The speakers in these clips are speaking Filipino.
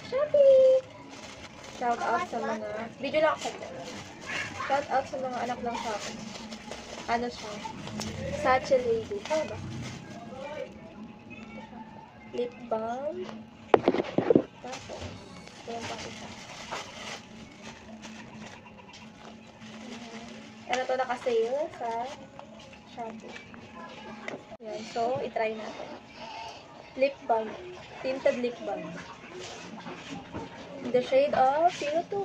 Shopee! Shout out sa mga, video lang ako. Shout out sa mga anak ng Shopee. Ano siya? Satchel Lady. Tama ba? Lip balm. Tapos, walang pa isa. Ano to naka-sale sa Shopee. Yan. So, itry natin. Lip balm. Tinted lip balm. In the shade of 02.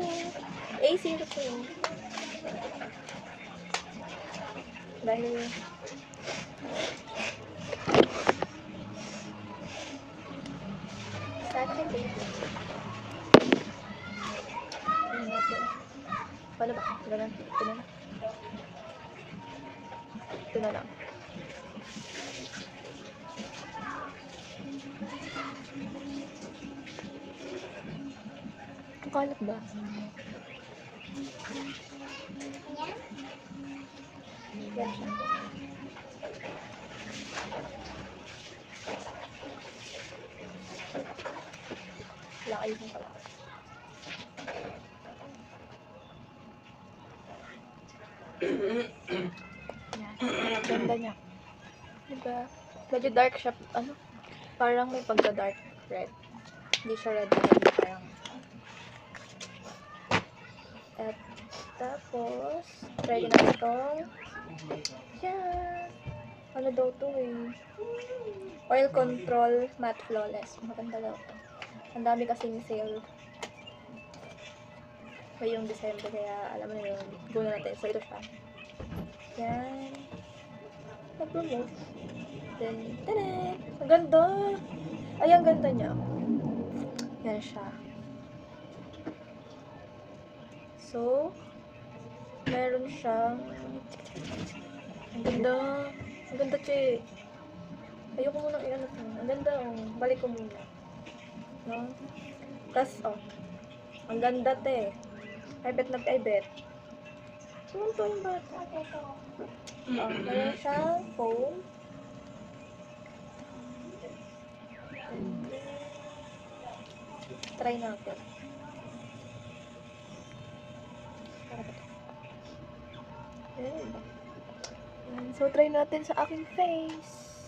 A02. Dahil Satchel Lady. Paano ba? Ito na. Ito na. Ito na lang. Ang kalat ba? Yan siya. Wala kayo kung pala. Yan. Ganda niya. Diba? Medyo dark siya. Ano? Parang may pagka-dark red. Hindi siya red. Parang. At tapos, try na itong yan. Ano daw to eh? Oil Control Matte Flawless. Maganda daw to. Ang dami kasing sale. Ngayong December, kaya alam mo na yun. Go na natin. So, ito siya. Yan. Nag-promote. Then, tada! Ang ganda! Ay, ang ganda niya. Yan siya. So, meron siyang ang ganda. Ang ganda, che. Ayoko munang i-ano to. Ang ganda, oh. Balik ko muna. No? Tas, oh. Ang ganda, te. I bet. Sumunto yung bata. Oh, meron siyang foam. Try natin. So, try natin sa aking face.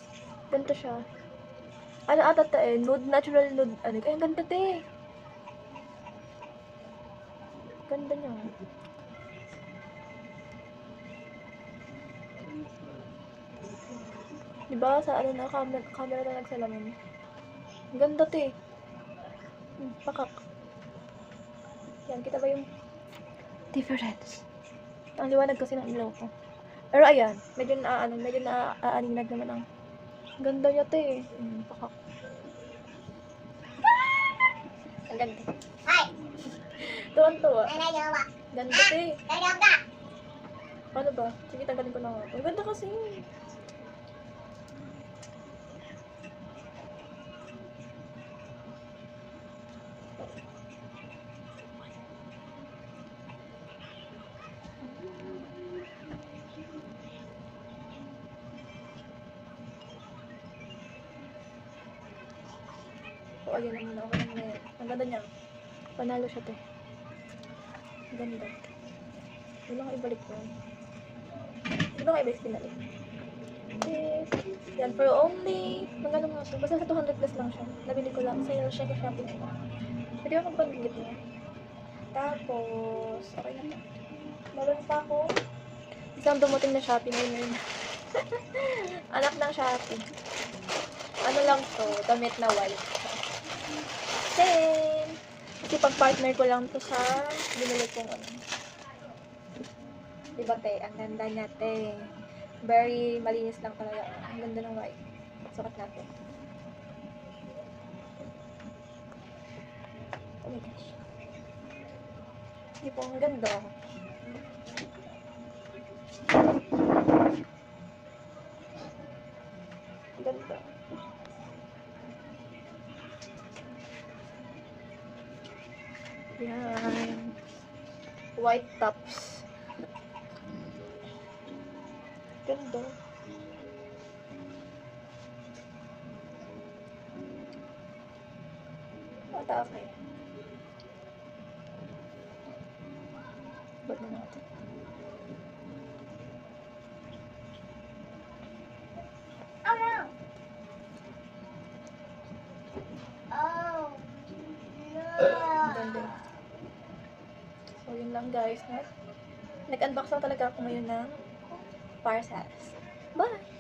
Ganito siya. Ano ata ta eh? Nude, natural nude. Ano? Ay, ang ganda te. Ganda niya. Diba? Sa ano na, camera na nagsalamin. Ang ganda te. Pakak. Yan, kita ba yung difference? Ang liwanag kasi ng ilaw ko. Pero ayan, medyo naaaninag naman ang ganda niya te. Pakak. Ang ganda. Hi! Tuwan-tuwa. Ganda te. Ano ba? Sige, tanggalin ko na nga. Ang ganda kasi. So, ayan naman ako naman na yan. Ang ganda niya. Panalo siya, te. Ang ganda. Yun lang ibalik ko. Ito nga ibalik pinalik. Okay. Yan, for only, magkano nga siya? Basta sa 200 plus lang siya. Nabili ko lang. Sale siya kay Shopee ko. Pwede ako magpagigit niya. Tapos, okay na pa. Meron pa ako. Isang dumating na Shopee ngayon. Anak ng Shopee. Ano lang to? Damit na white. Then, kasi pag-partner ko lang to sa binili kong ano. Diba te? Ang ganda niya te. Very malinis lang talaga. Ang ganda ng white. Sukat natin. Oh my gosh. Hindi po, ang ganda. Ang ganda. Yan. White tops. Ganda. Mata okay. Ba't na natin? Ganda. So, yun lang guys. Nag-unbox lang talaga ako ngayon ng parcels. Bye!